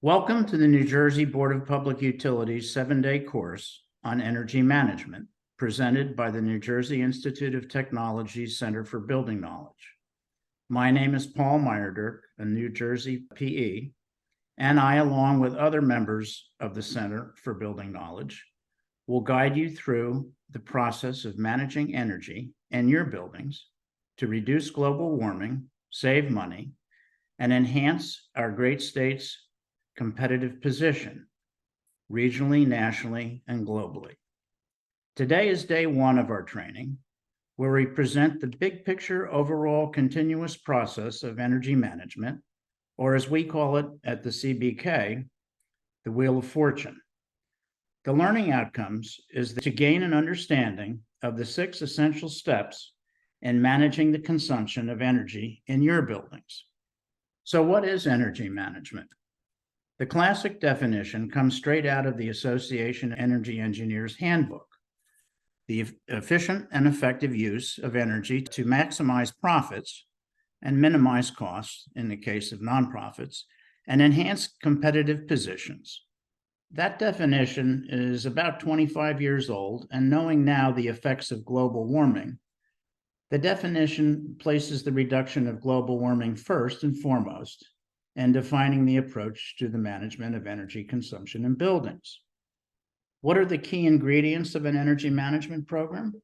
Welcome to the New Jersey Board of Public Utilities 7-day course on energy management, presented by the New Jersey Institute of Technology Center for Building Knowledge. My name is Paul Meyerdirk, a New Jersey PE, and I, along with other members of the Center for Building Knowledge, will guide you through the process of managing energy in your buildings to reduce global warming, save money, and enhance our great state's competitive position, regionally, nationally, and globally. Today is day one of our training, where we present the big picture overall continuous process of energy management, or as we call it at the CBK, the Wheel of Fortune. The learning outcomes is to gain an understanding of the 6 essential steps in managing the consumption of energy in your buildings. So what is energy management? The classic definition comes straight out of the Association of Energy Engineers Handbook: the efficient and effective use of energy to maximize profits and minimize costs in the case of nonprofits and enhance competitive positions. That definition is about 25 years old, and knowing now the effects of global warming, the definition places the reduction of global warming first and foremost, and defining the approach to the management of energy consumption in buildings. What are the key ingredients of an energy management program?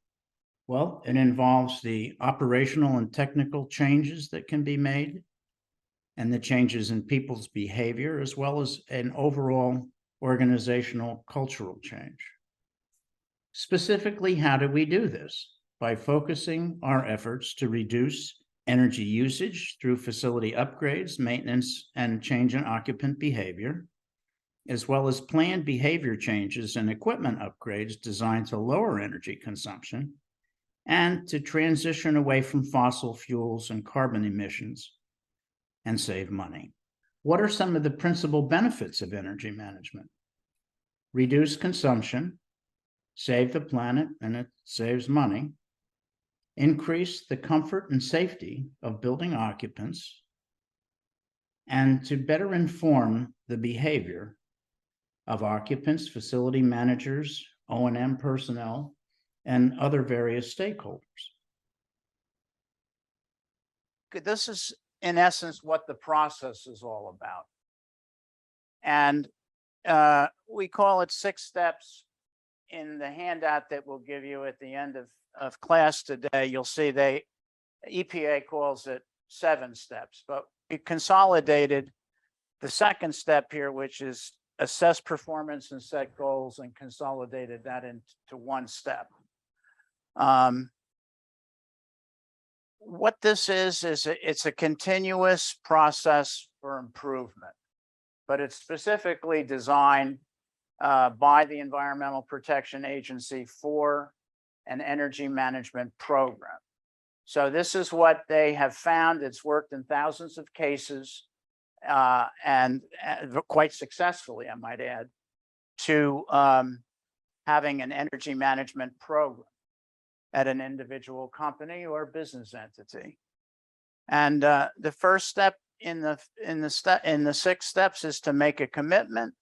Well, it involves the operational and technical changes that can be made, and the changes in people's behavior, as well as an overall organizational cultural change. Specifically, how do we do this? By focusing our efforts to reduce energy usage through facility upgrades, maintenance, and change in occupant behavior, as well as planned behavior changes and equipment upgrades designed to lower energy consumption and to transition away from fossil fuels and carbon emissions and save money. What are some of the principal benefits of energy management? Reduce consumption, save the planet, and it saves money. Increase the comfort and safety of building occupants, and to better inform the behavior of occupants, facility managers, O&M personnel, and other various stakeholders. This is, in essence, what the process is all about. And we call it 6 steps. In the handout that we'll give you at the end of class today, you'll see EPA calls it 7 steps, but we consolidated the second step here, which is assess performance and set goals, and consolidated that into 1 step. What this is it's a continuous process for improvement, but it's specifically designed by the Environmental Protection Agency for an energy management program. So this is what they have found. It's worked in thousands of cases and quite successfully, I might add, to having an energy management program at an individual company or business entity. And the first step in the 6 steps is to make a commitment,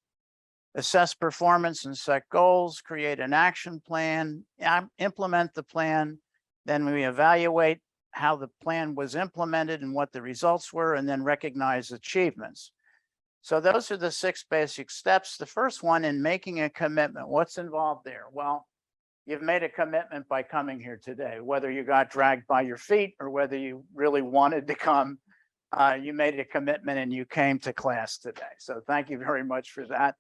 assess performance and set goals, create an action plan, implement the plan. Then we evaluate how the plan was implemented and what the results were, and then recognize achievements. So those are the 6 basic steps. The first one, in making a commitment, what's involved there? Well, you've made a commitment by coming here today, whether you got dragged by your feet or whether you really wanted to come. You made a commitment and you came to class today. So thank you very much for that.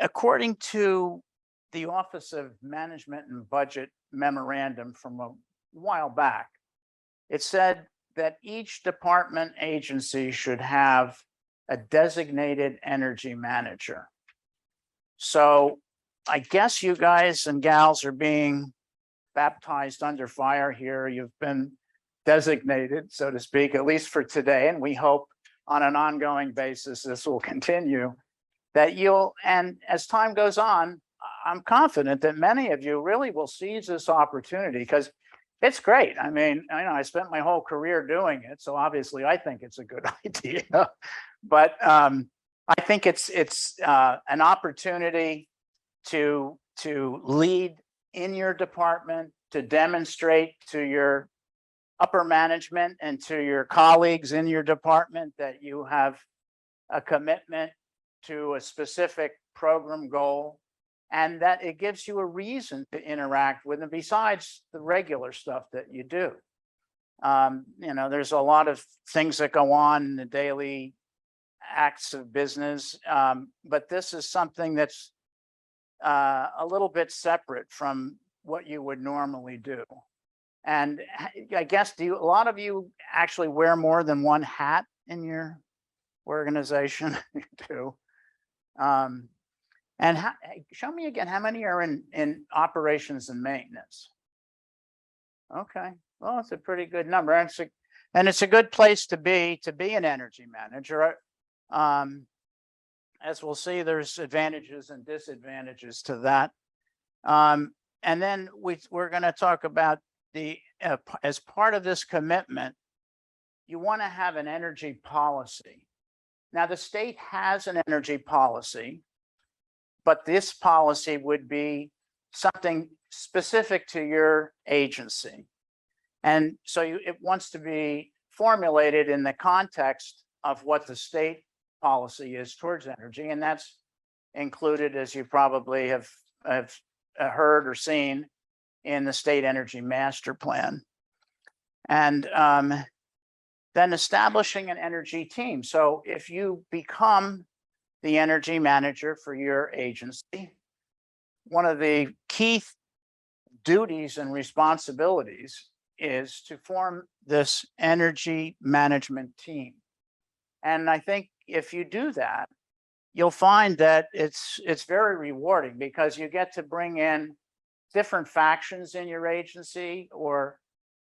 According to the Office of Management and Budget memorandum from a while back, it said that each department agency should have a designated energy manager. So I guess you guys and gals are being baptized under fire here. You've been designated, so to speak, at least for today, and we hope on an ongoing basis this will continue, that and as time goes on, I'm confident that many of you really will seize this opportunity, because it's great. I mean, I spent my whole career doing it, so obviously I think it's a good idea. But I think it's an opportunity to lead in your department, to demonstrate to your upper management and to your colleagues in your department that you have a commitment to a specific program goal, and that it gives you a reason to interact with them besides the regular stuff that you do. You know, there's a lot of things that go on in the daily acts of business, but this is something that's a little bit separate from what you would normally do. And I guess, a lot of you actually wear more than one hat in your organization? You do. And show me again, how many are in operations and maintenance? Okay, well, it's a pretty good number. And it's a good place to be an energy manager. As we'll see, there's advantages and disadvantages to that. And then we're going to talk about as part of this commitment, you want to have an energy policy. Now, the state has an energy policy, but this policy would be something specific to your agency. And so it wants to be formulated in the context of what the state policy is towards energy. And that's included, as you probably have heard or seen, in the state energy master plan. And then establishing an energy team. So if you become the energy manager for your agency, one of the key duties and responsibilities is to form this energy management team. And I think if you do that, you'll find that it's very rewarding, because you get to bring in different factions in your agency, or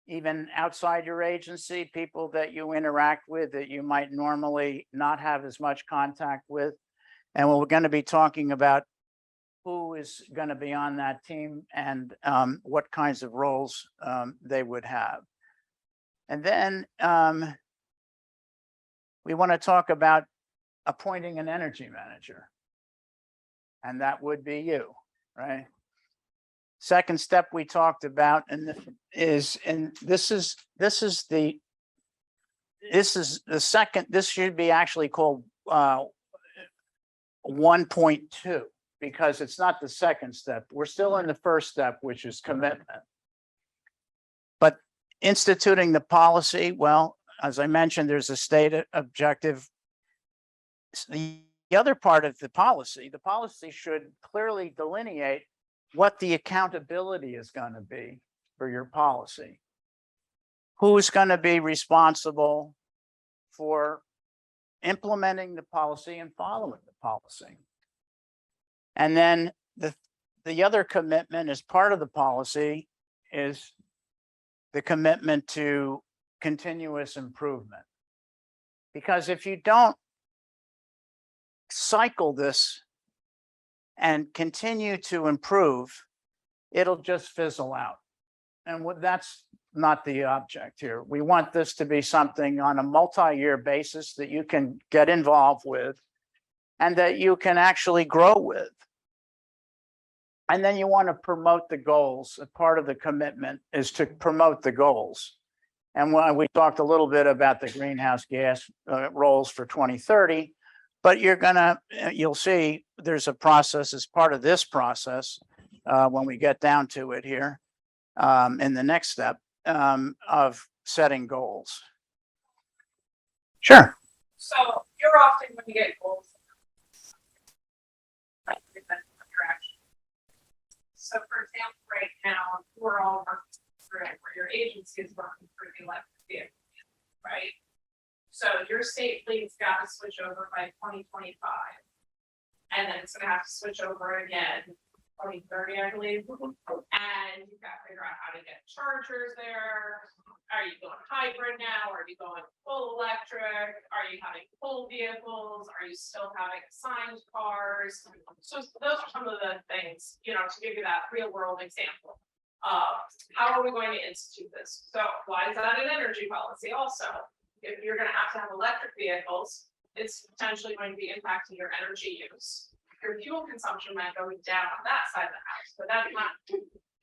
even outside your agency, people that you interact with that you might normally not have as much contact with. And we're going to be talking about who is going to be on that team and what kinds of roles they would have. And then we want to talk about appointing an energy manager. And that would be you, right? Second step we talked about, and this is the second. This should be actually called 1.2, because it's not the second step. We're still in the first step, which is commitment. But instituting the policy, well, as I mentioned, there's a state objective. The other part of the policy should clearly delineate what the accountability is going to be for your policy. Who's going to be responsible for implementing the policy and following the policy? And then the other commitment as part of the policy is the commitment to continuous improvement. Because if you don't cycle this and continue to improve, it'll just fizzle out. And that's not the object here. We want this to be something on a multi-year basis that you can get involved with and that you can actually grow with. And then you want to promote the goals. A part of the commitment is to promote the goals. And we talked a little bit about the greenhouse gas roles for 2030. But you'll see there's a process as part of this process when we get down to it here in the next step of setting goals. Sure. So you're often when you get goals. So for example, right now, we're all working through it, where your agency is working through the electric vehicle, right? So your state fleet's got to switch over by 2025. And then it's going to have to switch over again 2030, I believe. And you've got to figure out how to get chargers there. Are you going hybrid now? Are you going full electric? Are you having full vehicles? Are you still having assigned cars? So those are some of the things, to give you that real world example. How are we going to institute this? So why is that an energy policy also? If you're going to have electric vehicles, it's potentially going to be impacting your energy use. Your fuel consumption might go down on that side of the house, but that's not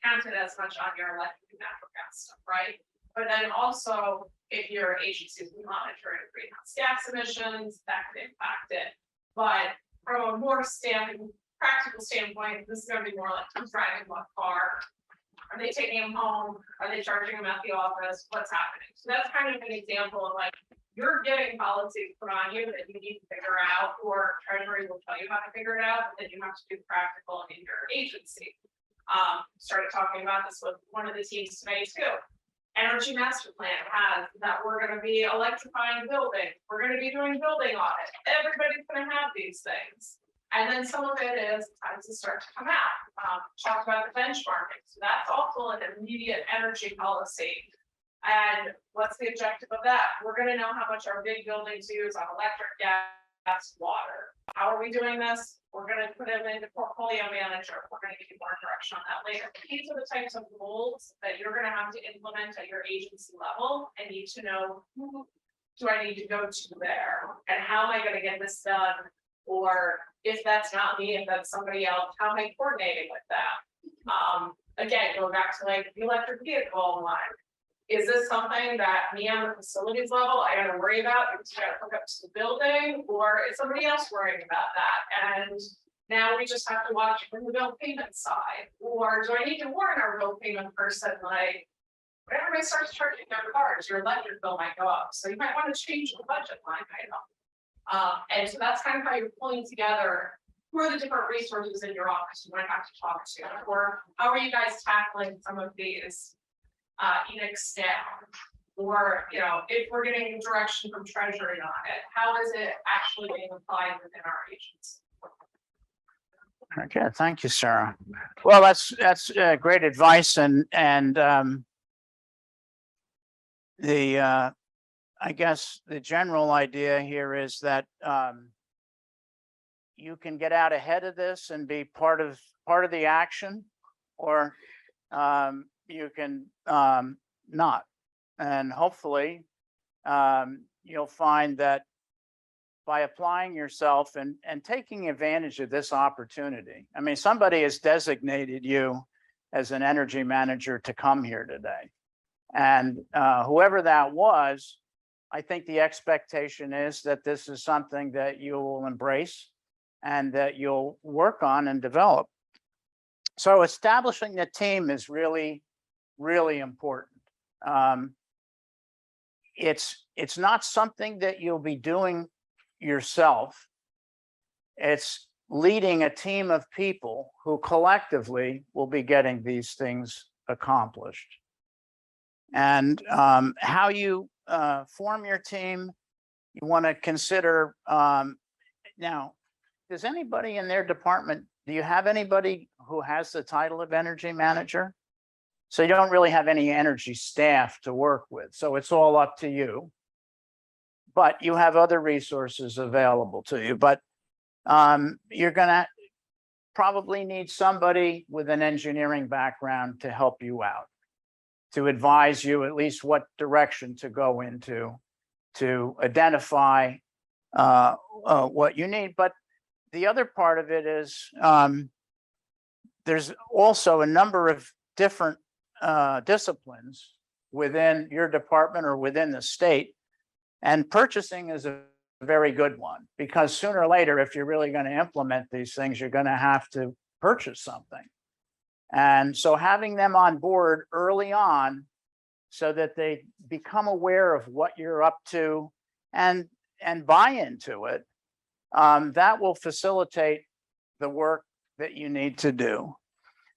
counted as much on your electric and natural gas stuff, right? But then also, if your agency is monitoring greenhouse gas emissions, that could impact it. But from a more practical standpoint, this is gonna be more like who's driving what car. Are they taking them home? Are they charging them at the office? What's happening? So that's kind of an example of like, you're getting policies put on you that you need to figure out, or Treasury will tell you how to figure it out, but then you have to do practical in your agency. Started talking about this with one of the teams today too. Energy master plan has that we're gonna be electrifying buildings, we're gonna be doing building audits, everybody's gonna have these things. And then some of it is time to start to come out. Talk about the benchmarking, so that's also an immediate energy policy. And what's the objective of that? We're gonna know how much our big buildings use on electric, gas, water. How are we doing this? We're gonna put them into portfolio manager. We're gonna give you more direction on that later. These are the types of goals that you're gonna have to implement at your agency level and need to know who do I need to go to there? And how am I gonna get this done? Or if that's not me, if that's somebody else, how am I coordinating with that? Again, going back to like the electric vehicle line. Is this something that me on the facilities level, I gotta worry about because I gotta hook up to the building, or is somebody else worrying about that? And now we just have to watch from the bill payment side, or do I need to warn our bill payment person, like, when everybody starts charging their cards, your electric bill might go up, so you might want to change the budget line item. And so that's kind of how you're pulling together who are the different resources in your office you might have to talk to, or how are you guys tackling some of these edicts down? Or, you know, if we're getting direction from Treasury on it, how is it actually being applied within our agency? Okay, thank you, Sarah. Well, that's great advice, and I guess the general idea here is that you can get out ahead of this and be part of the action, or you can not. And hopefully you'll find that by applying yourself and taking advantage of this opportunity. I mean, somebody has designated you as an energy manager to come here today. And whoever that was, I think the expectation is that this is something that you will embrace and that you'll work on and develop. So establishing the team is really, really important. It's not something that you'll be doing yourself. It's leading a team of people who collectively will be getting these things accomplished. And how you form your team, you want to consider, now, does anybody in their department, do you have anybody who has the title of energy manager? So you don't really have any energy staff to work with. So it's all up to you. But you have other resources available to you. But you're going to probably need somebody with an engineering background to help you out, to advise you at least what direction to go into, to identify what you need. But the other part of it is there's also a number of different disciplines within your department or within the state. And purchasing is a very good one, because sooner or later, if you're really going to implement these things, you're going to have to purchase something. And so having them on board early on so that they become aware of what you're up to and buy into it, that will facilitate the work that you need to do.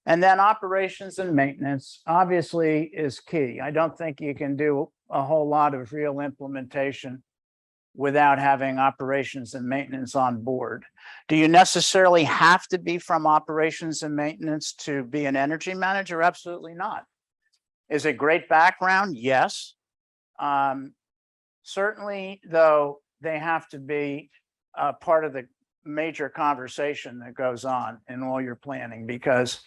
And then operations and maintenance obviously is key. I don't think you can do a whole lot of real implementation without having operations and maintenance on board. Do you necessarily have to be from operations and maintenance to be an energy manager? Absolutely not. Is it great background? Yes. Certainly, though, they have to be part of the major conversation that goes on in all your planning, because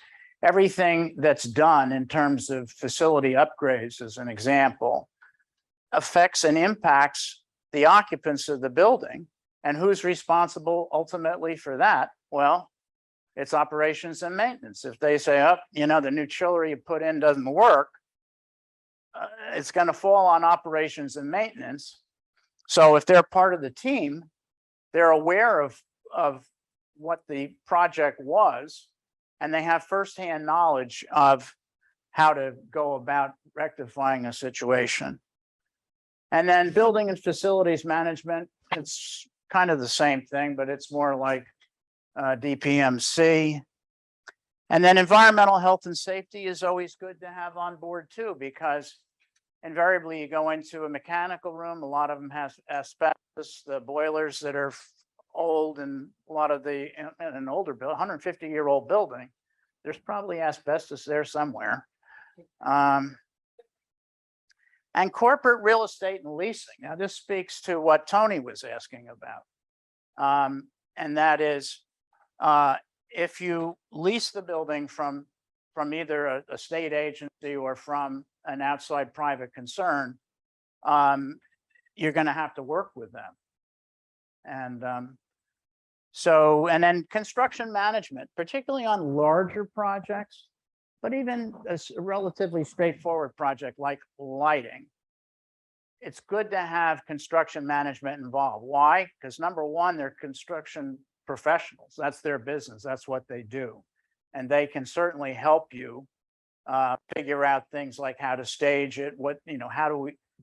everything that's done in terms of facility upgrades, as an example, affects and impacts the occupants of the building And who's responsible ultimately for that? Well, it's operations and maintenance. If they say, oh, the new chiller you put in doesn't work, it's going to fall on operations and maintenance. So if they're part of the team, they're aware of what the project was, and they have firsthand knowledge of how to go about rectifying a situation. And then building and facilities management, it's kind of the same thing, but it's more like DPMC. And then environmental health and safety is always good to have on board too, because invariably you go into a mechanical room, a lot of them has asbestos, the boilers that are old, and a lot of the, in an older building, 150-year-old building, there's probably asbestos there somewhere. And corporate real estate and leasing. Now this speaks to what Tony was asking about. And that is, if you lease the building from either a state agency or from an outside private concern, you're going to have to work with them. And and then construction management, particularly on larger projects, but even a relatively straightforward project like lighting, it's good to have construction management involved. Why? Because number one, they're construction professionals. That's their business. That's what they do. And they can certainly help you figure out things like how to stage it,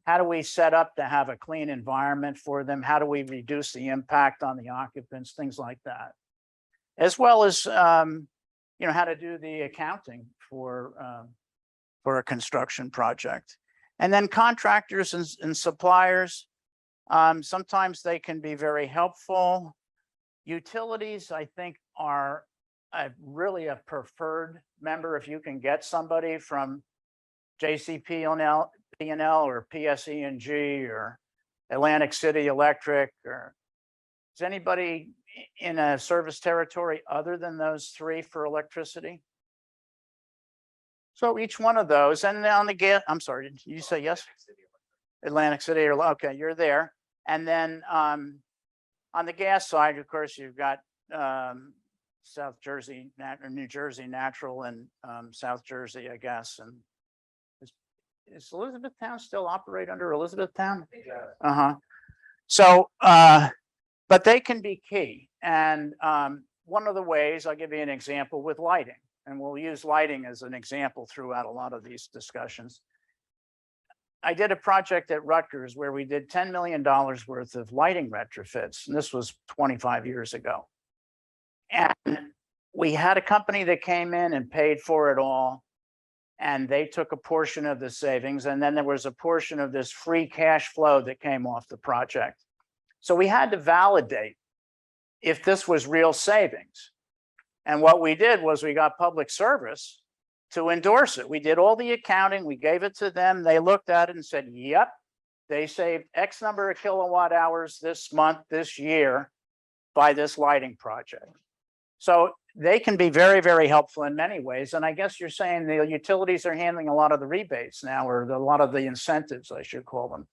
how do we set up to have a clean environment for them? How do we reduce the impact on the occupants, things like that, as well as how to do the accounting for a construction project. And then contractors and suppliers, sometimes they can be very helpful. Utilities, I think, are really a preferred member. If you can get somebody from JCP&L or PSE&G or Atlantic City Electric, or is anybody in a service territory other than those three for electricity? So each one of those, and on the gas, I'm sorry, did you say yes? Atlantic City, or okay, you're there. And then on the gas side, of course, you've got South Jersey or New Jersey Natural, and South Jersey, I guess. And is Elizabethtown still operate under Elizabethtown? Yeah. So, but they can be key. And one of the ways, I'll give you an example with lighting, and we'll use lighting as an example throughout a lot of these discussions. I did a project at Rutgers where we did $10 million worth of lighting retrofits, and this was 25 years ago. And we had a company that came in and paid for it all, and they took a portion of the savings, and then there was a portion of this free cash flow that came off the project. So we had to validate if this was real savings. And what we did was we got public service to endorse it. We did all the accounting, we gave it to them, they looked at it and said, yep, they saved X number of kilowatt hours this month, this year, by this lighting project. So they can be very, very helpful in many ways. And I guess you're saying the utilities are handling a lot of the rebates now, or a lot of the incentives, I should call them.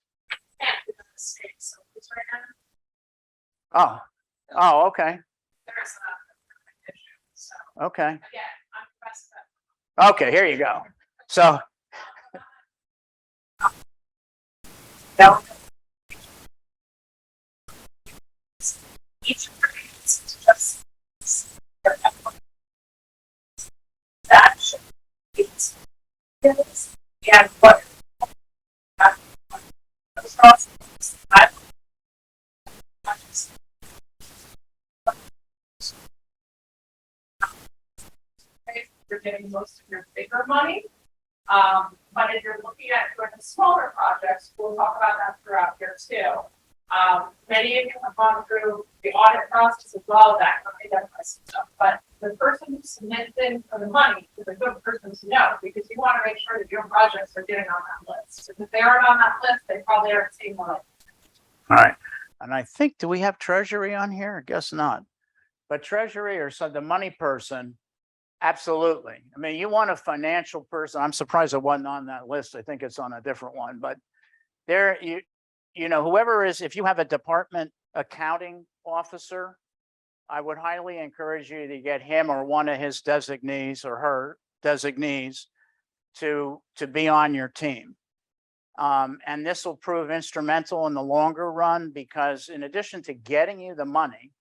Oh, okay. There's a issue, so. Okay. Yeah, I'm the best of Okay, here you go. So. Each just that should be and what you're getting most of your bigger money. But if you're looking at doing smaller projects, we'll talk about that throughout here too. Many of you have gone through the audit process as well, that stuff. But the person who submits in for the money is a good person to know, because you want to make sure that your projects are getting on that list. If they aren't on that list, they probably aren't seeing one. All right. And I think, do we have Treasury on here? I guess not. But Treasury, or so the money person, absolutely. I mean, you want a financial person. I'm surprised it wasn't on that list. I think it's on a different one. But there, you know, whoever is, if you have a department accounting officer. I would highly encourage you to get him or one of his designees or her designees to be on your team. And this will prove instrumental in the longer run, because in addition to getting you the money,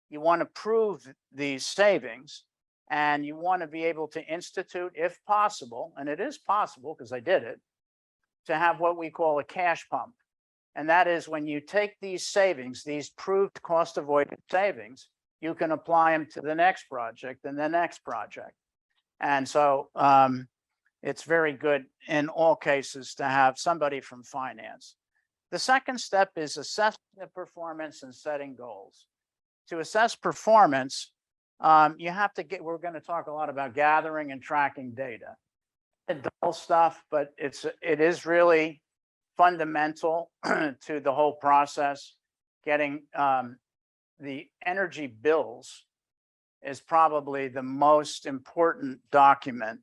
you want to prove these savings, and you want to be able to institute, if possible, and it is possible because I did it, to have what we call a cash pump. And that is when you take these savings, these proved cost avoided savings, you can apply them to the next project and the next project. And so it's very good in all cases to have somebody from finance. The second step is assessing the performance and setting goals. To assess performance, you have to we're going to talk a lot about gathering and tracking data. Dull stuff, but it is really fundamental to the whole process. Getting the energy bills is probably the most important document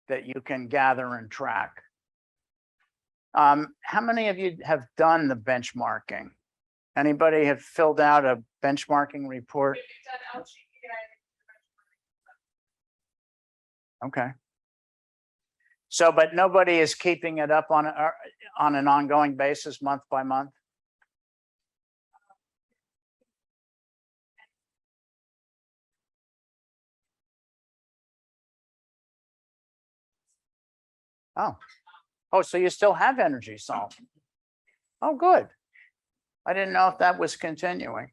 that you can gather and track. How many of you have done the benchmarking? Anybody have filled out a benchmarking report? Okay. So, but nobody is keeping it up on an ongoing basis, month by month? Oh, so you still have Energy Solve? Oh, good. I didn't know if that was continuing.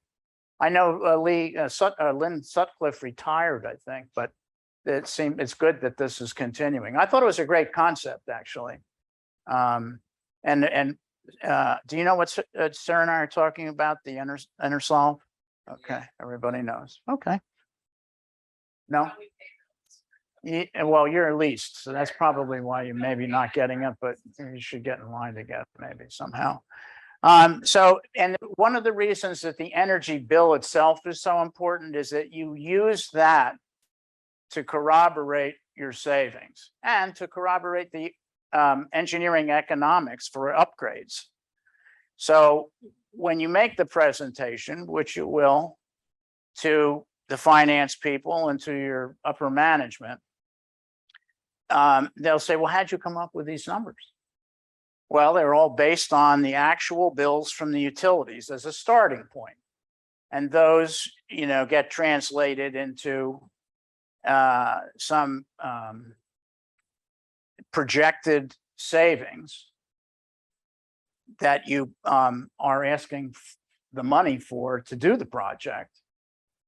I know Lynn Sutcliffe retired, I think, but it's good that this is continuing. I thought it was a great concept, actually. Do you know what Sarah and I are talking about, the EnerSolve? Okay, everybody knows. Okay. No? Well, you're leased, so that's probably why you maybe not getting it, but you should get in line to get it maybe somehow. So, and one of the reasons that the energy bill itself is so important is that you use that to corroborate your savings and to corroborate the engineering economics for upgrades. So when you make the presentation, which you will, to the finance people and to your upper management, they'll say, well, how'd you come up with these numbers? Well, they're all based on the actual bills from the utilities as a starting point. And those, get translated into some projected savings that you are asking the money for to do the project.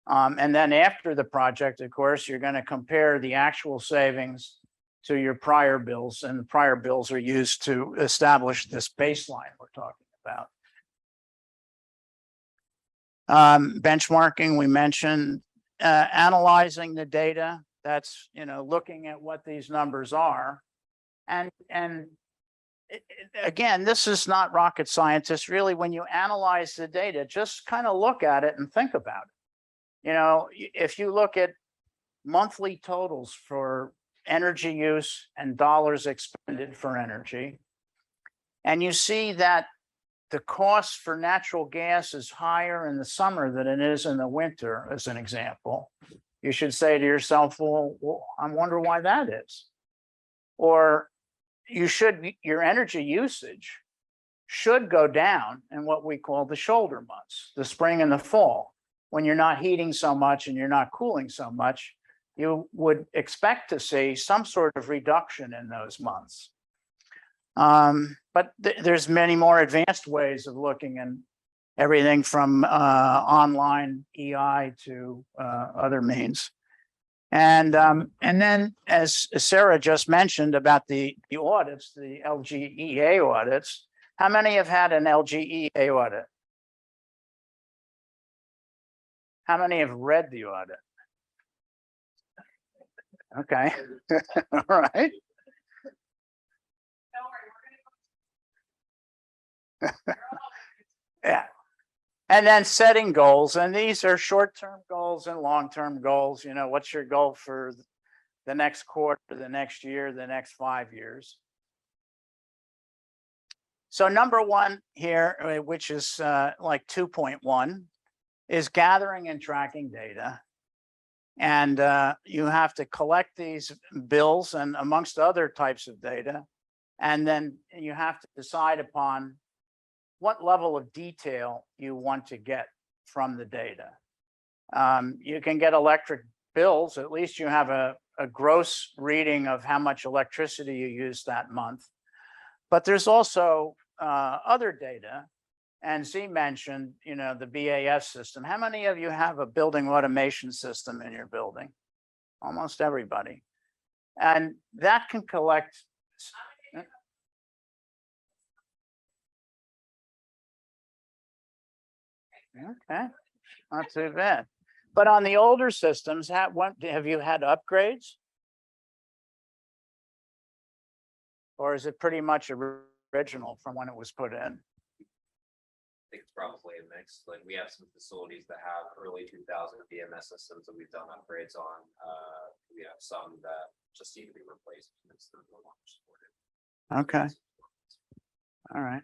And then after the project, of course, you're going to compare the actual savings to your prior bills, and the prior bills are used to establish this baseline we're talking about. Benchmarking, we mentioned, analyzing the data. That's, looking at what these numbers are. And again, this is not rocket science. Really, when you analyze the data, just kind of look at it and think about it. If you look at monthly totals for energy use and dollars expended for energy, and you see that the cost for natural gas is higher in the summer than it is in the winter, as an example, you should say to yourself, well, I wonder why that is. Or your energy usage should go down in what we call the shoulder months, the spring and the fall, when you're not heating so much and you're not cooling so much. You would expect to see some sort of reduction in those months. But there's many more advanced ways of looking, and everything from online EI to other means. And then, as Sarah just mentioned about the audits, the LGEA audits, how many have had an LGEA audit? How many have read the audit? Okay. All right. Yeah. And then setting goals, and these are short-term goals and long-term goals. What's your goal for the next quarter, the next year, the next 5 years? So number one here, which is like 2.1, is gathering and tracking data. And you have to collect these bills and amongst other types of data. And then you have to decide upon what level of detail you want to get from the data. You can get electric bills, at least you have a gross reading of how much electricity you used that month. But there's also other data. And Z mentioned, the BAS system. How many of you have a building automation system in your building? Almost everybody. And that can collect. Okay, not too bad. But on the older systems, have you had upgrades? Or is it pretty much original from when it was put in? I think it's probably a mix. Like we have some facilities that have early 2000 BMS systems that we've done upgrades on. We have some that just need to be replaced. Okay. All right.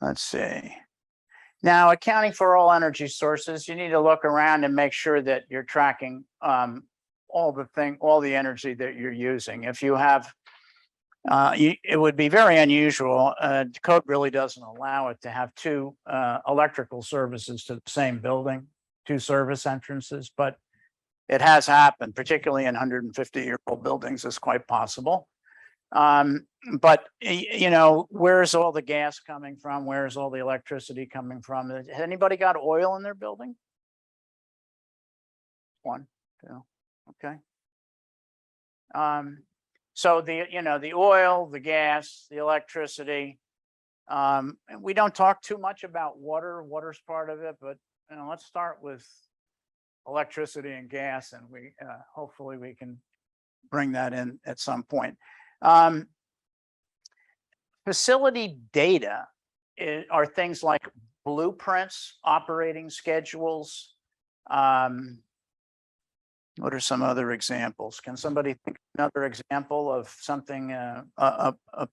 Let's see. Now, accounting for all energy sources, you need to look around and make sure that you're tracking all the energy that you're using. If you have it would be very unusual. The code really doesn't allow it to have two electrical services to the same building, two service entrances, but it has happened, particularly in 150-year-old buildings. It's quite possible. But where's all the gas coming from? Where's all the electricity coming from? Has anybody got oil in their building? One, two, okay. So the oil, the gas, the electricity. We don't talk too much about water. Water's part of it, but let's start with electricity and gas, and we hopefully we can bring that in at some point. Facility data are things like blueprints, operating schedules. What are some other examples? Can somebody think of another example of something, a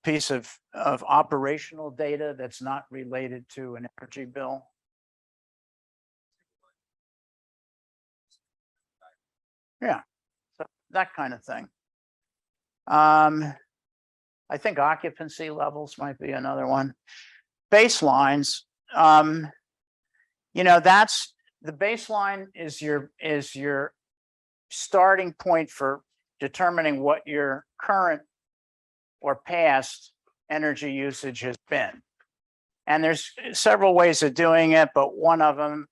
piece of operational data that's not related to an energy bill? Yeah, so that kind of thing. I think occupancy levels might be another one. Baselines, that's the baseline is your starting point for determining what your current or past energy usage has been. And there's several ways of doing it, but one of them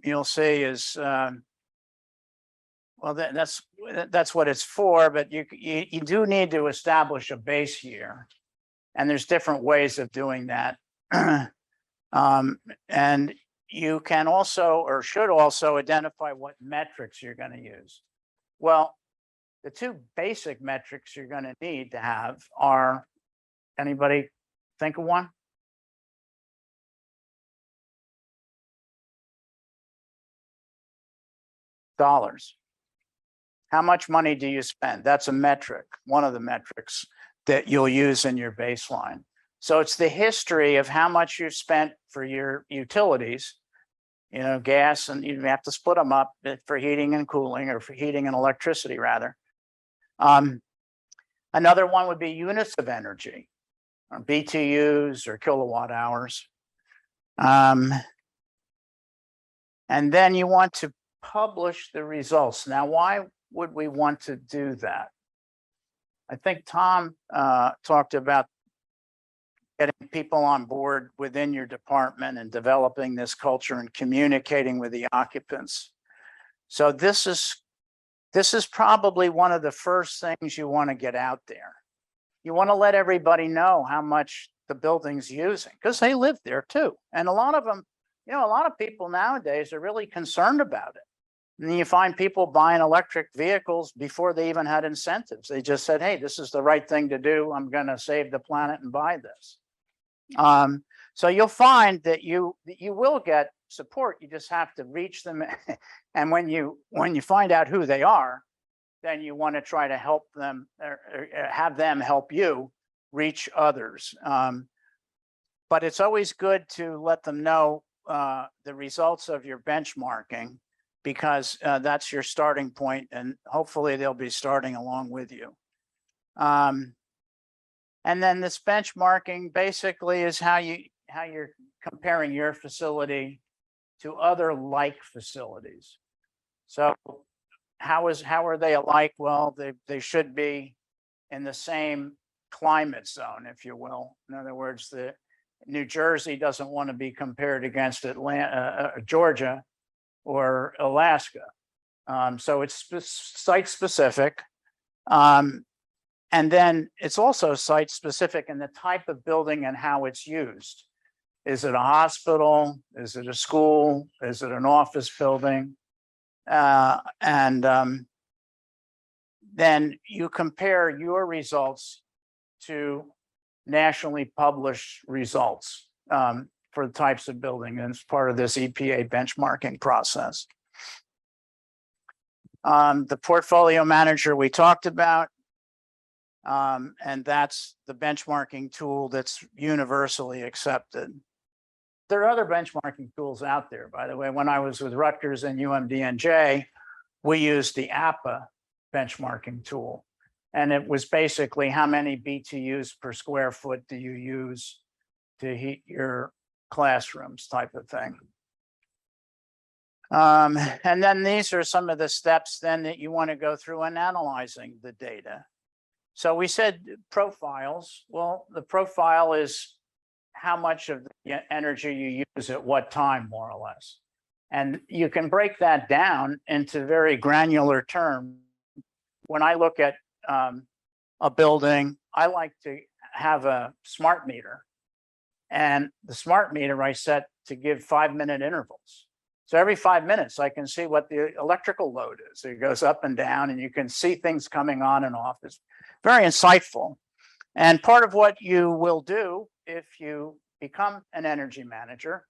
you'll see is, well, that's what it's for, but you do need to establish a base year. And there's different ways of doing that. And you can also, or should also, identify what metrics you're going to use. Well, the two basic metrics you're going to need to have are, anybody think of one? Dollars. How much money do you spend? That's a metric, one of the metrics that you'll use in your baseline. So it's the history of how much you've spent for your utilities, gas, and you have to split them up for heating and cooling, or for heating and electricity rather. Another one would be units of energy, or BTUs or kilowatt hours. And then you want to publish the results. Now, why would we want to do that? I think Tom talked about getting people on board within your department and developing this culture and communicating with the occupants. So this is probably one of the first things you want to get out there. You want to let everybody know how much the building's using, because they live there too. And a lot of them, a lot of people nowadays are really concerned about it. And you find people buying electric vehicles before they even had incentives. They just said, hey, this is the right thing to do. I'm going to save the planet and buy this. So you'll find that you will get support. You just have to reach them. And when you find out who they are, then you want to try to help them or have them help you reach others. But it's always good to let them know the results of your benchmarking, because that's your starting point, and hopefully they'll be starting along with you. And then this benchmarking basically is how you're comparing your facility to other like facilities. So how are they alike? Well, they should be in the same climate zone, if you will. In other words, the New Jersey doesn't want to be compared against Georgia or Alaska. So it's site specific. And then it's also site specific in the type of building and how it's used. Is it a hospital? Is it a school? Is it an office building? Then you compare your results to nationally published results for the types of building, and it's part of this EPA benchmarking process. The portfolio manager we talked about, and that's the benchmarking tool that's universally accepted. There are other benchmarking tools out there, by the way. When I was with Rutgers and UMDNJ, we used the APA benchmarking tool. And it was basically how many BTUs per square foot do you use to heat your classrooms type of thing. And then these are some of the steps then that you want to go through in analyzing the data. So we said profiles. Well, the profile is how much of the energy you use at what time, more or less. And you can break that down into very granular terms. When I look at a building, I like to have a smart meter. And the smart meter I set to give 5-minute intervals. So every 5 minutes, I can see what the electrical load is. It goes up and down, and you can see things coming on and off. It's very insightful. And part of what you will do if you become an energy manager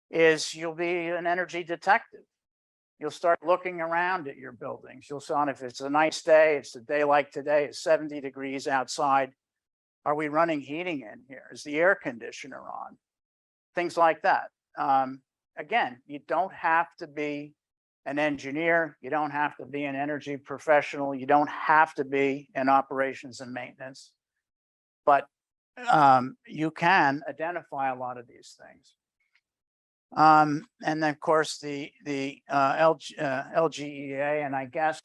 is you'll be an energy detective. You'll start looking around at your buildings. You'll see if it's a nice day, it's a day like today, it's 70 degrees outside. Are we running heating in here? Is the air conditioner on? Things like that. Again, you don't have to be an engineer. You don't have to be an energy professional. You don't have to be in operations and maintenance. But you can identify a lot of these things. And then, of course, the LGEA, and I guess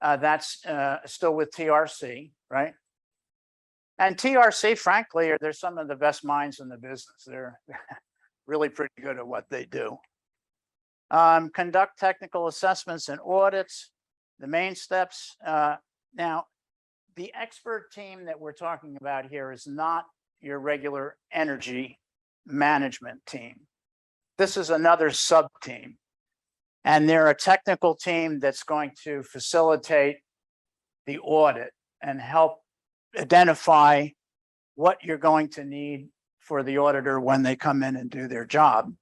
that's still with TRC, right? And TRC, frankly, they're some of the best minds in the business. They're really pretty good at what they do. Conduct technical assessments and audits, the main steps. Now, the expert team that we're talking about here is not your regular energy management team. This is another sub-team. And they're a technical team that's going to facilitate the audit and help identify what you're going to need for the auditor when they come in and do their job.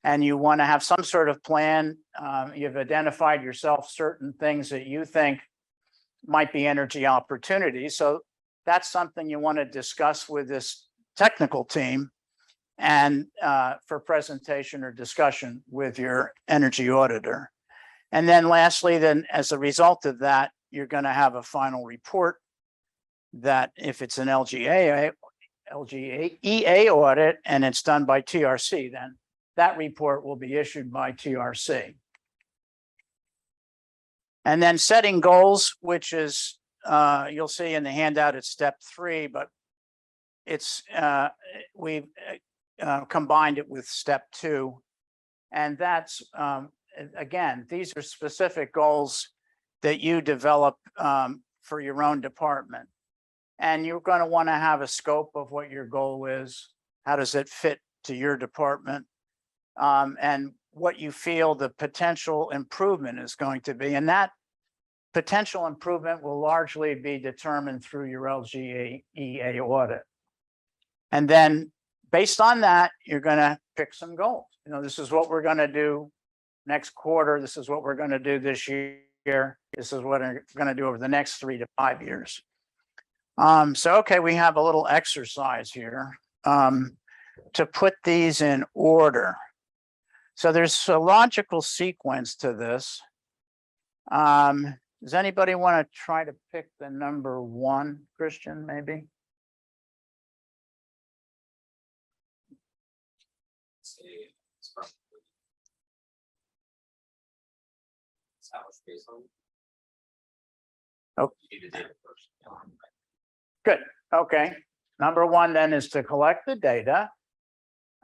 And you want to have some sort of plan. You've identified yourself certain things that you think might be energy opportunities. So that's something you want to discuss with this technical team and for presentation or discussion with your energy auditor. And then lastly, then as a result of that, you're going to have a final report that if it's an LGEA audit and it's done by TRC, then that report will be issued by TRC. And then setting goals, which is, you'll see in the handout, it's step 3, but it's, we've combined it with step 2. And that's, again, these are specific goals that you develop for your own department. And you're going to want to have a scope of what your goal is. How does it fit to your department? And what you feel the potential improvement is going to be. And that potential improvement will largely be determined through your LGEA audit. And then based on that, you're going to pick some goals. You know, this is what we're going to do next quarter. This is what we're going to do this year. year. This is what I'm gonna do over the next 3 to 5 years. So, okay, we have a little exercise here, to put these in order. So there's a logical sequence to this. Does anybody want to try to pick the number 1, Christian, maybe? Say it's probably- It's how it's based on. Oh. You need the data first. Good, okay. Number 1 then is to collect the data.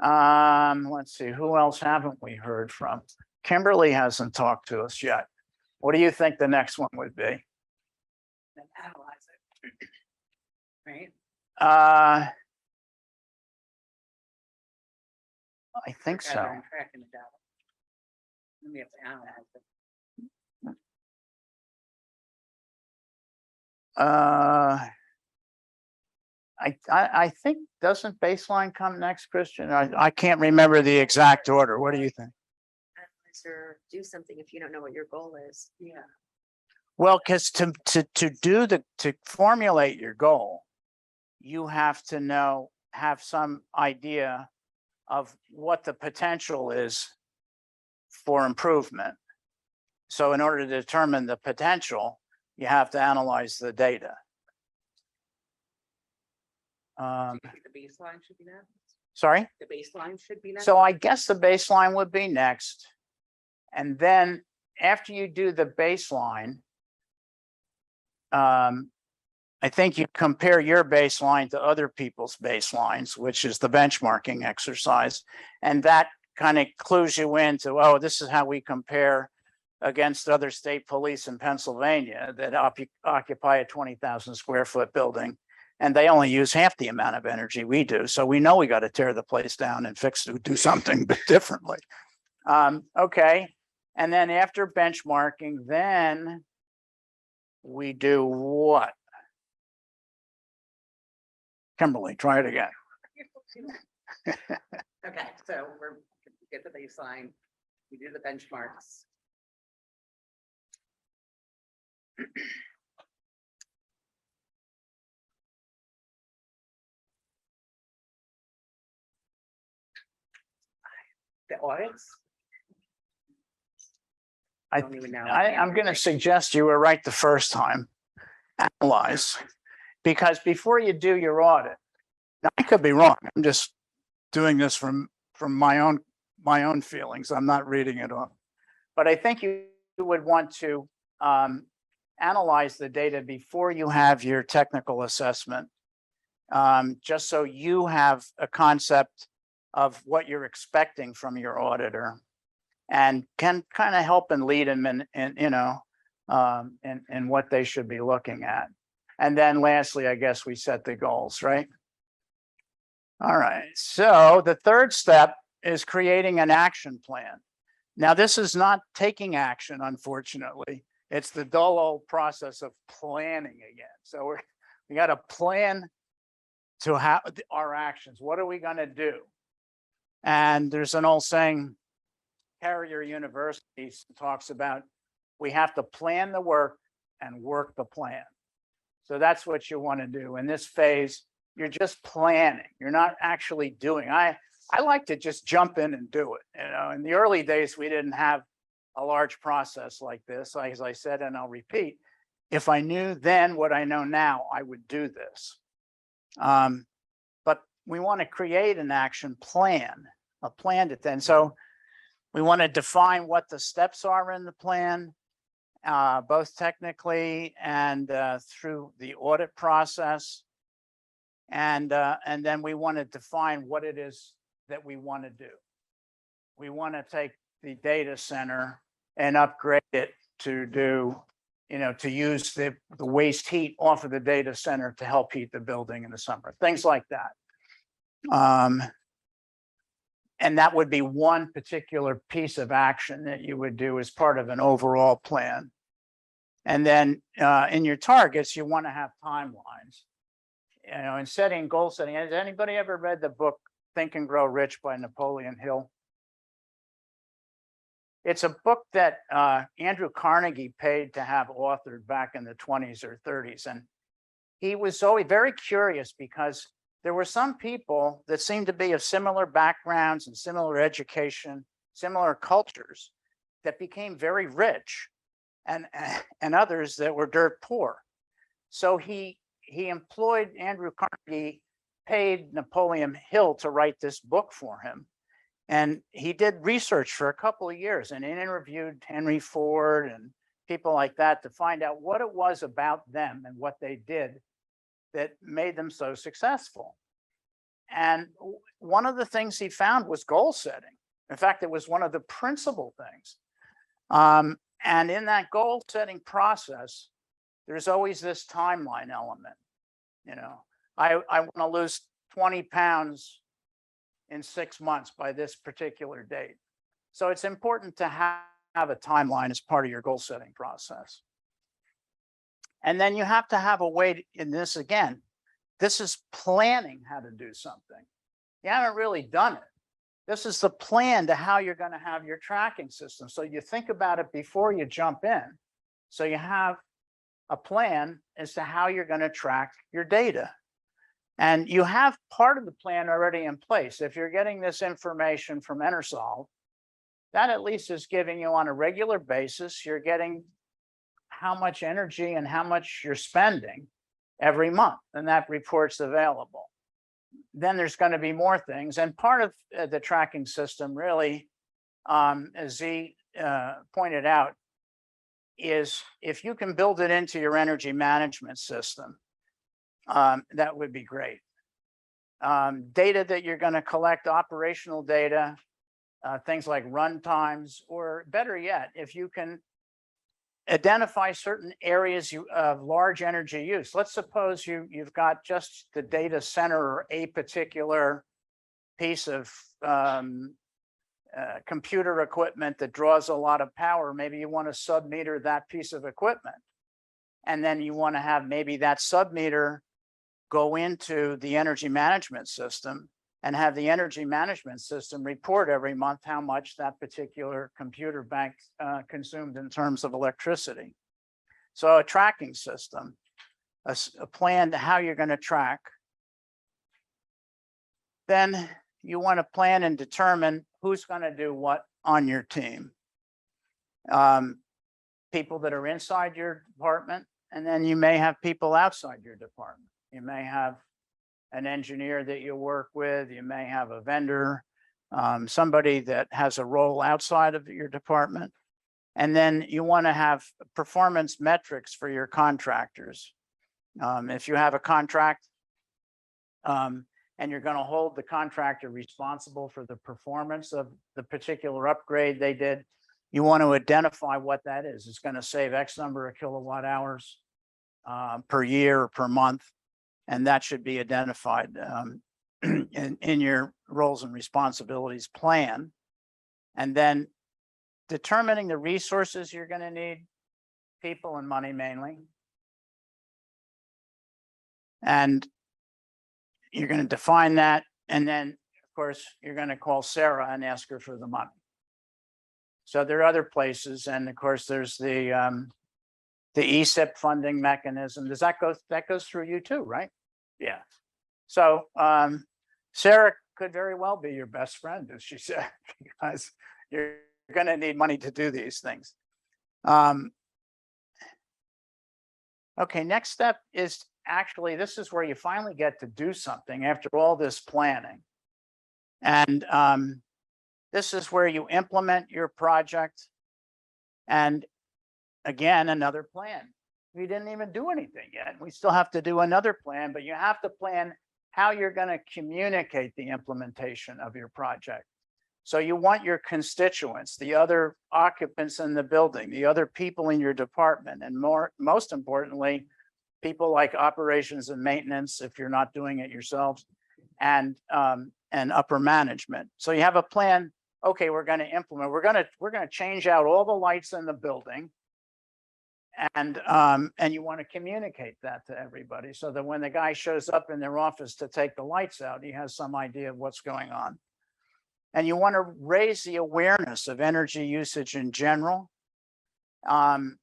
Let's see, who else haven't we heard from? Kimberly hasn't talked to us yet. What do you think the next one would be? And analyze it. Right? I think so. Gathering, tracking the data. Then we have to analyze it. I think, doesn't baseline come next, Christian? I can't remember the exact order. What do you think? Analyze or do something if you don't know what your goal is. Yeah. Well, because to formulate your goal, you have to have some idea of what the potential is for improvement. So in order to determine the potential, you have to analyze the data. Do you think the baseline should be next? Sorry? The baseline should be next? So I guess the baseline would be next. And then after you do the baseline, I think you compare your baseline to other people's baselines, which is the benchmarking exercise. And that kind of clues you into, oh, this is how we compare against other state police in Pennsylvania that occupy a 20,000 square foot building. And they only use half the amount of energy we do. So we know we got to tear the place down and do something differently. Okay. And then after benchmarking, then we do what? Kimberly, try it again. Okay, so we get the baseline, we do the benchmarks. The audits? I don't even know. I'm going to suggest you were right the first time. Analyze, because before you do your audit, now I could be wrong. I'm just doing this from my own feelings. I'm not reading it off, but I think you would want to analyze the data before you have your technical assessment, just so you have a concept of what you're expecting from your auditor, and can kind of help and lead them in what they should be looking at. And then lastly, I guess we set the goals, right? All right, so the third step is creating an action plan. Now, this is not taking action, unfortunately. It's the dull old process of planning again. So we got to plan to have our actions. What are we going to do? And there's an old saying, Carrier University talks about, we have to plan the work and work the plan. So that's what you want to do. In this phase, you're just planning. You're not actually doing. I like to just jump in and do it. In the early days, we didn't have a large process like this. As I said, and I'll repeat, if I knew then what I know now, I would do this. But we want to create an action plan, a plan to then. So we want to define what the steps are in the plan, both technically and through the audit process. And then we want to define what it is that we want to do. We want to take the data center and upgrade it to do, to use the waste heat off of the data center to help heat the building in the summer, things like that. And that would be one particular piece of action that you would do as part of an overall plan. And then in your targets, you want to have timelines. In setting goal setting, has anybody ever read the book Think and Grow Rich by Napoleon Hill? It's a book that Andrew Carnegie paid to have authored back in the 20s or 30s. And he was always very curious because there were some people that seemed to be of similar backgrounds and similar education, similar cultures that became very rich and others that were dirt poor. So he employed Andrew Carnegie, paid Napoleon Hill to write this book for him. And he did research for a couple of years and interviewed Henry Ford and people like that to find out what it was about them and what they did that made them so successful. And one of the things he found was goal setting. In fact, it was one of the principal things. And in that goal setting process, there's always this timeline element. You know, I want to lose 20 pounds in 6 months by this particular date. So it's important to have a timeline as part of your goal setting process. And then you have to have a way to, in this again, this is planning how to do something. You haven't really done it. This is the plan to how you're going to have your tracking system. So you think about it before you jump in. So you have a plan as to how you're going to track your data. And you have part of the plan already in place. If you're getting this information from Enersol, that at least is giving you on a regular basis, you're getting how much energy and how much you're spending every month, and that report's available. Then there's going to be more things. And part of the tracking system really, as Z pointed out, is if you can build it into your energy management system, that would be great. Data that you're going to collect, operational data, things like run times, or better yet, if you can identify certain areas of large energy use. Let's suppose you've got just the data center or a particular piece of computer equipment that draws a lot of power. Maybe you want to submeter that piece of equipment. And then you want to have maybe that submeter go into the energy management system and have the energy management system report every month how much that particular computer bank consumed in terms of electricity. So a tracking system, a plan to how you're going to track. Then you want to plan and determine who's going to do what on your team. People that are inside your department, and then you may have people outside your department. You may have an engineer that you work with, you may have a vendor, somebody that has a role outside of your department. And then you want to have performance metrics for your contractors. If you have a contract and you're going to hold the contractor responsible for the performance of the particular upgrade they did, you want to identify what that is. It's going to save X number of kilowatt hours per year or per month. And that should be identified in your roles and responsibilities plan. And then determining the resources you're going to need, people and money mainly. And you're going to define that. And then, of course, you're going to call Sarah and ask her for the money. So there are other places. And of course, there's the ESIP funding mechanism. Does that goes through you too, right? Yeah. So Sarah could very well be your best friend, as she said, because you're going to need money to do these things. Okay, next step is actually, this is where you finally get to do something after all this planning. And this is where you implement your project. And again, another plan. We didn't even do anything yet. We still have to do another plan, but you have to plan how you're going to communicate the implementation of your project. So you want your constituents, the other occupants in the building, the other people in your department, and most importantly, people like operations and maintenance, if you're not doing it yourselves, and upper management. So you have a plan. Okay, we're going to implement. We're going to change out all the lights in the building. And you want to communicate that to everybody so that when the guy shows up in their office to take the lights out, he has some idea of what's going on. And you want to raise the awareness of energy usage in general. And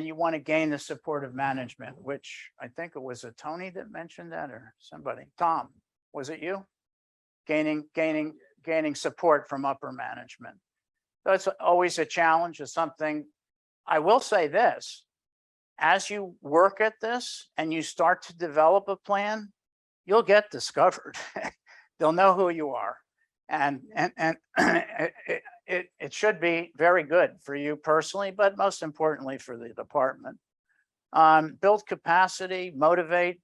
you want to gain the support of management, which I think it was a Tony that mentioned that, or somebody. Tom, was it you? Gaining support from upper management. So it's always a challenge. It's something. I will say this: as you work at this and you start to develop a plan, you'll get discovered. They'll know who you are, and it should be very good for you personally, but most importantly for the department. Build capacity, motivate.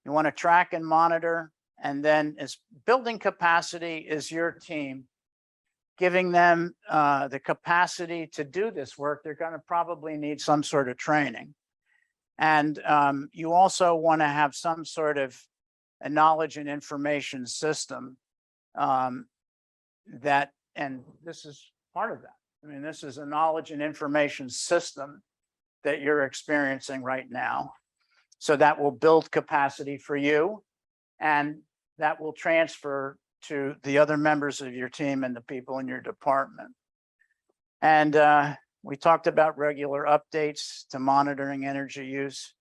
You want to track and monitor, and then as building capacity is your team, giving them the capacity to do this work. They're going to probably need some sort of training, and you also want to have some sort of a knowledge and information system that, and this is part of that. I mean, this is a knowledge and information system that you're experiencing right now. So that will build capacity for you, and that will transfer to the other members of your team and the people in your department. And we talked about regular updates to monitoring energy use.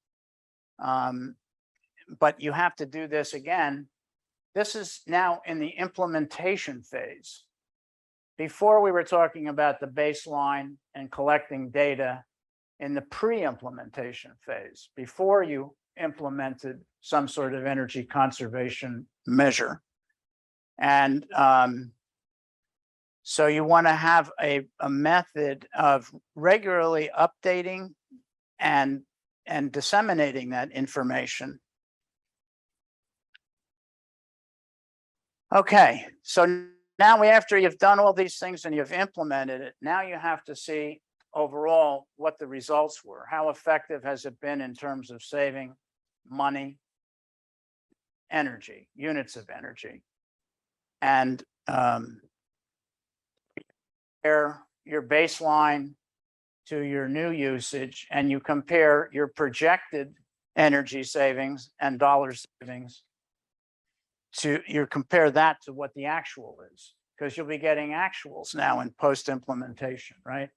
But you have to do this again. This is now in the implementation phase. Before, we were talking about the baseline and collecting data in the pre-implementation phase, before you implemented some sort of energy conservation measure. And so you want to have a method of regularly updating and disseminating that information. Okay, so now after you've done all these things and you've implemented it, now you have to see overall what the results were. How effective has it been in terms of saving money, energy, units of energy? And compare your baseline to your new usage, and you compare your projected energy savings and dollar savings you compare that to what the actual is, because you'll be getting actuals now in post-implementation, right?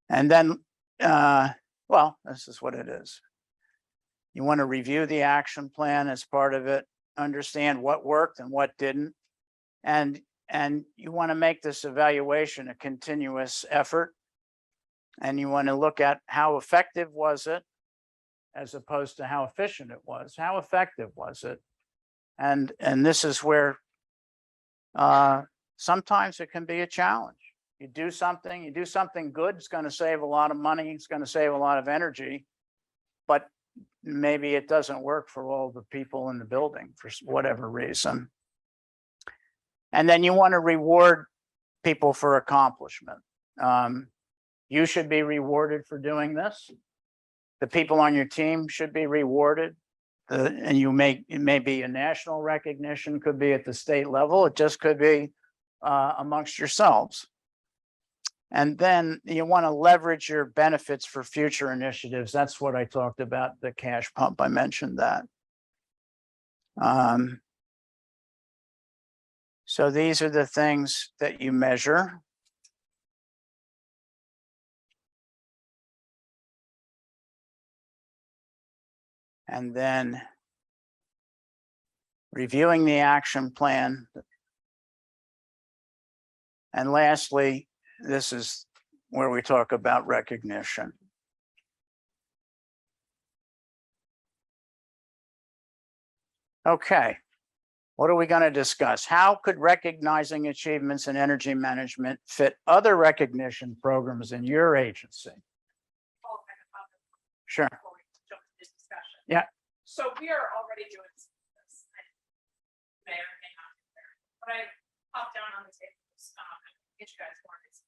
And then, well, this is what it is. You want to review the action plan as part of it, understand what worked and what didn't. And you want to make this evaluation a continuous effort. And you want to look at how effective was it, as opposed to how efficient it was. How effective was it? And this is where sometimes it can be a challenge. You do something good, it's going to save a lot of money, it's going to save a lot of energy, but maybe it doesn't work for all the people in the building for whatever reason. And then you want to reward people for accomplishment. You should be rewarded for doing this. The people on your team should be rewarded. And it may be a national recognition, could be at the state level, it just could be amongst yourselves. And then you want to leverage your benefits for future initiatives. That's what I talked about, the cash pump. I mentioned that. So these are the things that you measure. And then reviewing the action plan. And lastly, this is where we talk about recognition. Okay, what are we going to discuss? How could recognizing achievements in energy management fit other recognition programs in your agency? Sure. Before we jump into discussion. Yeah. So we are already doing this. May or may not be there. But I popped down on the table, get you guys more is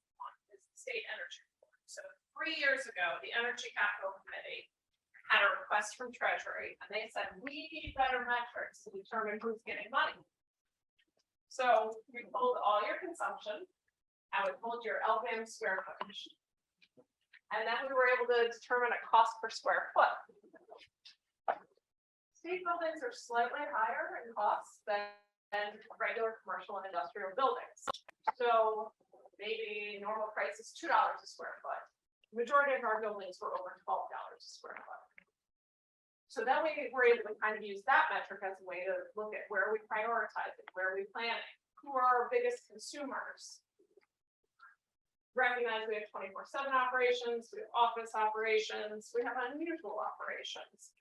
the state energy report. So 3 years ago, the Energy Capital Committee had a request from Treasury, and they said, we need better metrics to determine who's getting money. So we pulled all your consumption, and we pulled your LVM square footage. And then we were able to determine a cost per square foot. State buildings are slightly higher in costs than regular commercial and industrial buildings. So maybe normal price is $2 a square foot. Majority of our buildings were over $12 a square foot. So then we were able to kind of use that metric as a way to look at where we prioritize it, where we planning, who are our biggest consumers. Recognize we have 24/7 operations, we have office operations, we have unusual operations.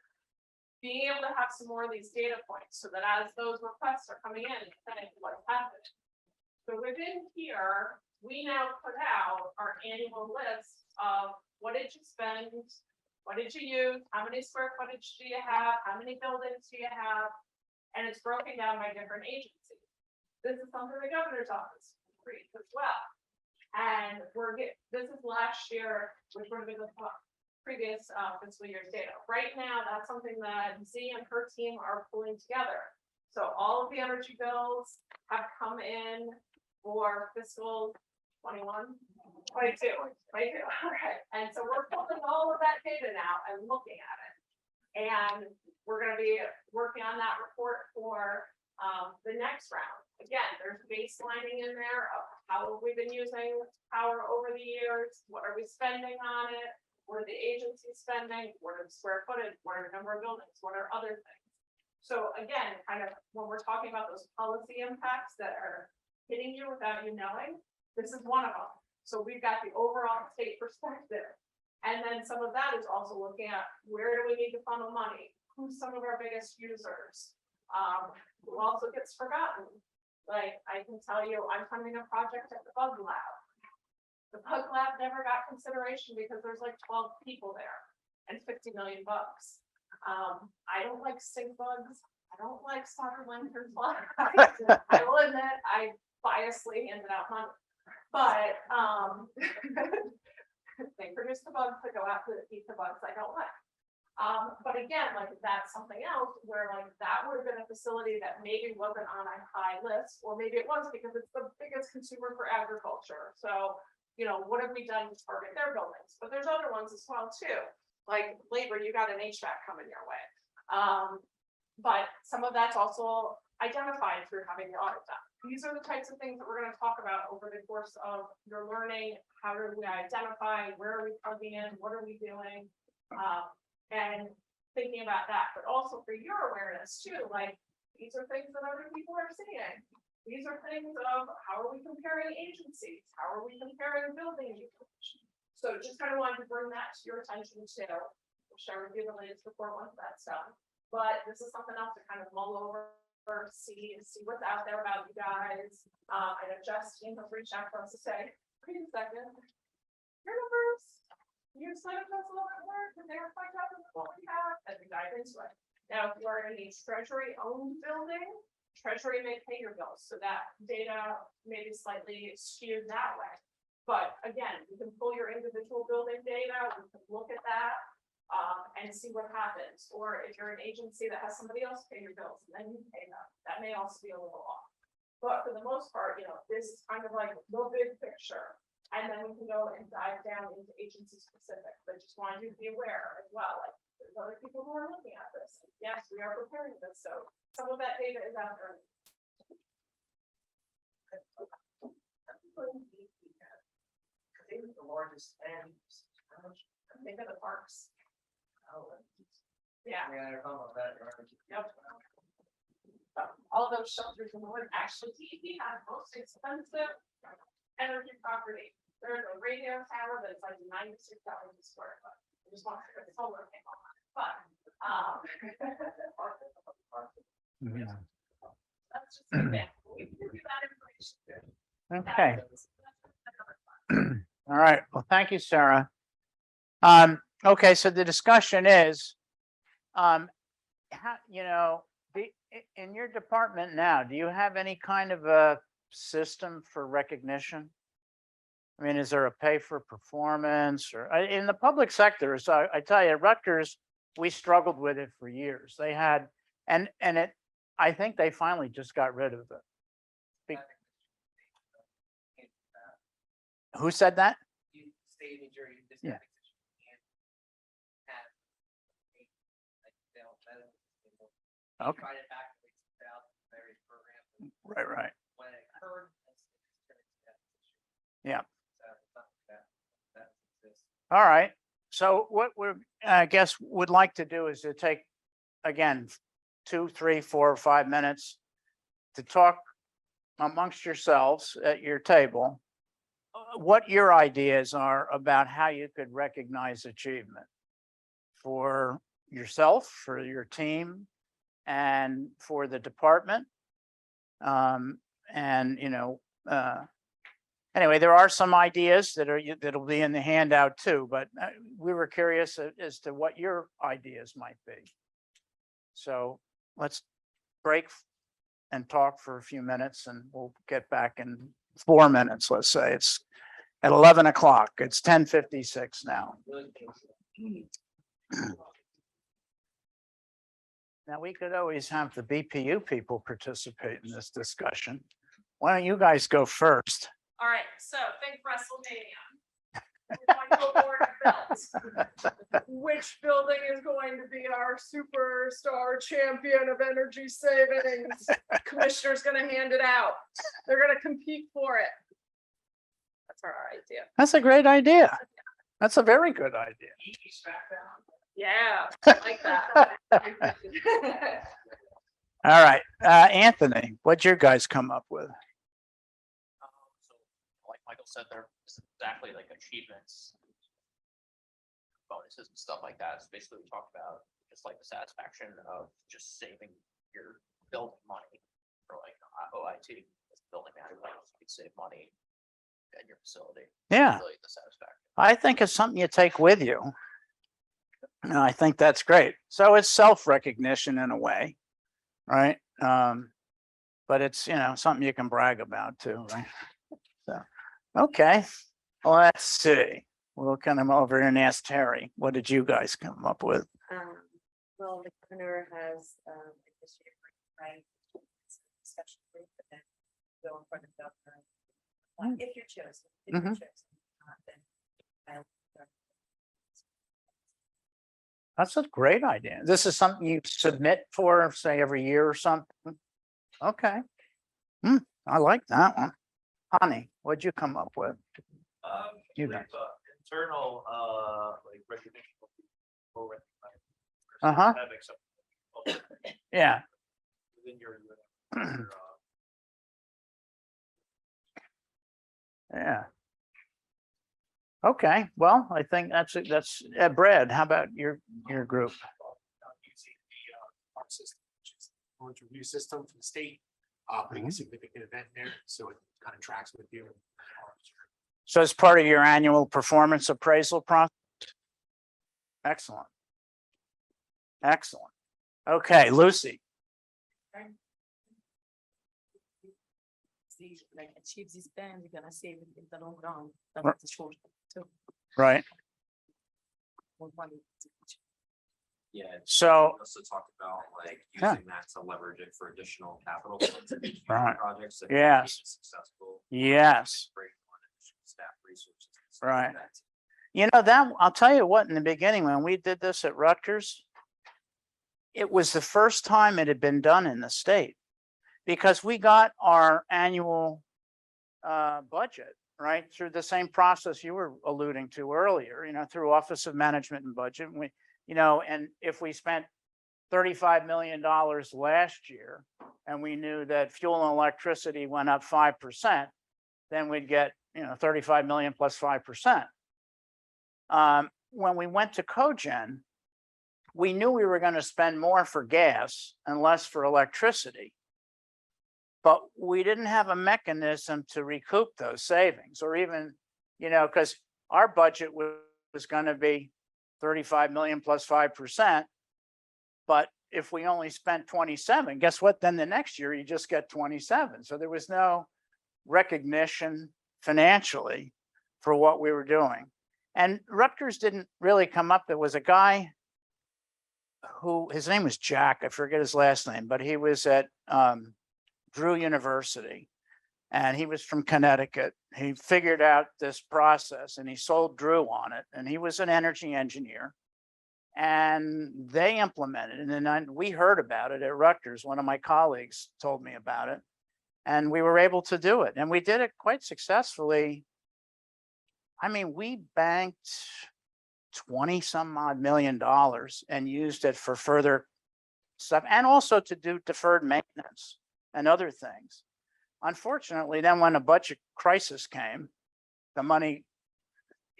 Being able to have some more of these data points so that as those requests are coming in, saying what's happening. So within here, we now put out our annual list of what did you spend? What did you use? How many square footage do you have? How many buildings do you have? And it's broken down by different agencies. This is something the governor's office reads as well. And this is last year, which would have been the previous fiscal year's data. Right now, that's something that Z and her team are pulling together. So all of the energy bills have come in for fiscal 21, 22, all right. And so we're pulling all of that data now and looking at it. And we're gonna be working on that report for the next round. Again, there's baselining in there of how have we been using power over the years, what are we spending on it, what are the agencies spending, what are the square footage, what are the number of buildings, what are other things. So again, kind of when we're talking about those policy impacts that are hitting you without you knowing, this is one of them. So we've got the overall state perspective. And then some of that is also looking at where do we need to funnel money? Who's some of our biggest users? Who also gets forgotten? Like I can tell you, I'm funding a project at the Bug Lab. The Bug Lab never got consideration because there's like 12 people there and 50 million bucks. I don't like stink bugs. I don't like solder lanterns. I will admit I biasly handed out money. But they produce the bugs that go out to eat the bugs I don't like. But again, like that's something else where like that would have been a facility that maybe wasn't on a high list, or maybe it was because it's the biggest consumer for agriculture. So, you know, what have we done to target their buildings? But there's other ones as well too. Like labor, you got an HVAC coming your way. But some of that's also identified through having the audit done. These are the types of things that we're going to talk about over the course of your learning. How do we identify? Where are we plugging in? What are we doing? And thinking about that, but also for your awareness too, like these are things that other people are seeing. These are things of how are we comparing agencies? How are we comparing building usage? So just kind of wanted to bring that to your attention too. We'll share with you the latest report once that's done. But this is something else to kind of mull over, see what's out there about you guys. I know Justine has reached out to us to say, wait a second, your numbers, you signed up us a little bit more, and they were quite up with what we have, and we dive into it. Now, if you are in a treasury-owned building, treasury may pay your bills, so that data may be slightly skewed that way. But again, you can pull your individual building data, we can look at that. And see what happens, or if you're an agency that has somebody else pay your bills, and then you pay them, that may also be a little off. But for the most part, you know, this is kind of like the big picture, and then we can go and dive down into agency specific, but just wanted you to be aware as well, like there's other people who are looking at this. Yes, we are preparing this, so some of that data is out there. They were the largest and Think of the parks. oh, Yeah. yeah, I don't know that. Yep. All those shelters in the wood, actually, DEP has most expensive energy property. There's a radio tower that's like $96 a square foot. I just want to put solar panel on it, but, that's just an example. We can give you that information. Okay, That's another part. all right. Well, thank you, Sarah. Okay, so the discussion is, how, you know, in your department now, do you have any kind of a system for recognition? I mean, is there a pay for performance or in the public sector? So I tell you, at Rutgers, we struggled with it for years. They had, and it, I think they finally just got rid of it. Who said that? You stay in New Jersey. this Yeah. ethics issue can't have a- like, they'll- Okay. Try to back away out various programs. All right, so what we're, I guess, would like to do is to take, again, 2, 3, 4, or 5 minutes to talk amongst yourselves at your table, what your ideas are about how you could recognize achievement for yourself, for your team, and for the department. And, anyway, there are some ideas that'll be in the handout too, but we were curious as to what your ideas might be. So let's break and talk for a few minutes and we'll get back in 4 minutes, let's say. It's at 11 o'clock. It's 10:56 now. Now, we could always have the BPU people participate in this discussion. Why don't you guys go first? All right, so think WrestleMania. We're going to award belts. Which building is going to be our superstar champion of energy savings? Commissioner's gonna hand it out. They're gonna compete for it. That's our idea. That's a great idea. That's a very good idea. Yeah, I like that. All right, Anthony, what'd your guys come up with? So like Michael said, there isn't exactly like achievements, bonuses and stuff like that. So basically we talked about just like the satisfaction of just saving your building money for like OIT, building manager, like you could save money at your facility. Yeah, Really the satisfaction. I think it's something you take with you. No, I think that's great. So it's self-recognition in a way, right? But it's, something you can brag about too, right? So, okay, let's see. We'll kind of over here and ask Terry, what did you guys come up with? Well, the governor has initiated, right? Special group, but then go in front of the governor. If you're chosen, if you're chosen, then. That's a great idea. This is something you submit for, say, every year or something? Okay. I like that one. Honey, what'd you come up with? You With, guys. internal, like recognition. Or recognition. Uh-huh. That makes up. Yeah. Within your, Yeah. Okay, well, I think that's Brad, how about your group? Using the art system, which is the launch review system for the state, putting a significant event there, so it kind of tracks with you. So as part of your annual performance appraisal process? Excellent. Excellent. Okay, Lucy. Like achieve this plan, we're gonna save it in the long run. Right. That's the short term. Right. More money. Yeah. So- we Also talked about like Yeah. using that to leverage it for additional capital. funds and future Right. Projects. that Yes. keep it Successful. Yes. Bring on additional staff resources. and stuff Right. like that. That, I'll tell you what, in the beginning, when we did this at Rutgers, it was the first time it had been done in the state. Because we got our annual budget, right, through the same process you were alluding to earlier, through Office of Management and Budget. We, and if we spent $35 million last year, and we knew that fuel and electricity went up 5%, then we'd get, 35 million plus 5%. When we went to cogen, we knew we were going to spend more for gas and less for electricity. But we didn't have a mechanism to recoup those savings, or even, because our budget was going to be 35 million plus 5%. But if we only spent 27, guess what? Then the next year you just get 27. So there was no recognition financially for what we were doing. And Rutgers didn't really come up. There was a guy who, his name was Jack, I forget his last name, but he was at Drew University, and he was from Connecticut. He figured out this process and he sold Drew on it, and he was an energy engineer, and they implemented it. And then we heard about it at Rutgers. One of my colleagues told me about it, and we were able to do it, and we did it quite successfully. I mean, we banked 20 some odd $million and used it for further stuff and also to do deferred maintenance and other things. Unfortunately, then when a budget crisis came, the money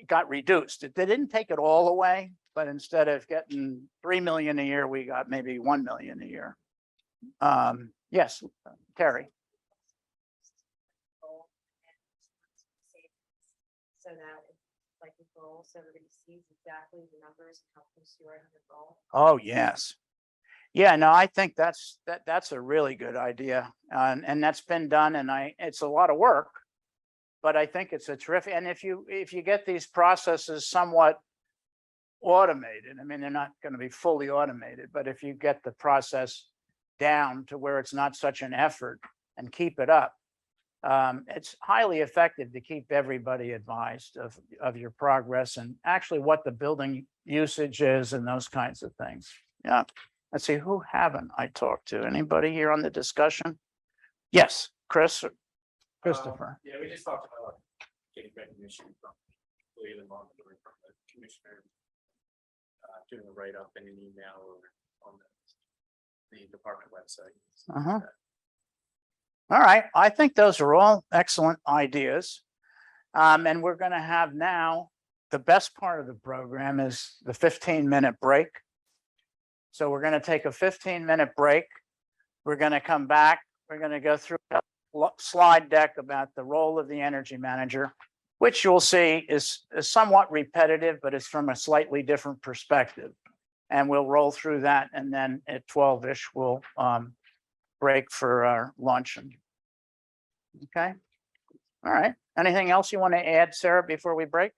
got reduced. They didn't take it all away, but instead of getting 3 million a year, we got maybe 1 million a year. Yes, Terry. goal and savings, so that it's like a goal, so everybody sees exactly the numbers and how close you are to the goal. Oh, yes. Yeah, no, I think that's a really good idea. And that's been done and it's a lot of work. But I think it's a terrific, and if you get these processes somewhat automated, I mean, they're not going to be fully automated, but if you get the process down to where it's not such an effort and keep it up, it's highly effective to keep everybody advised of your progress and actually what the building usage is and those kinds of things. Yeah. Let's see, who haven't I talked to? Anybody here on the discussion? Yes, Chris or Christopher. Yeah, we just talked about getting recognition from the monitoring from the commissioner. Doing a write-up in an email or on the department website. Uh-huh. All right, I think those are all excellent ideas. And we're going to have now, the best part of the program is the 15-minute break. So we're going to take a 15-minute break. We're going to come back. We're going to go through a slide deck about the role of the energy manager, which you'll see is somewhat repetitive, but it's from a slightly different perspective. And we'll roll through that. And then at 12-ish, we'll break for our lunch. Okay. All right. Anything else you want to add, Sarah, before we break?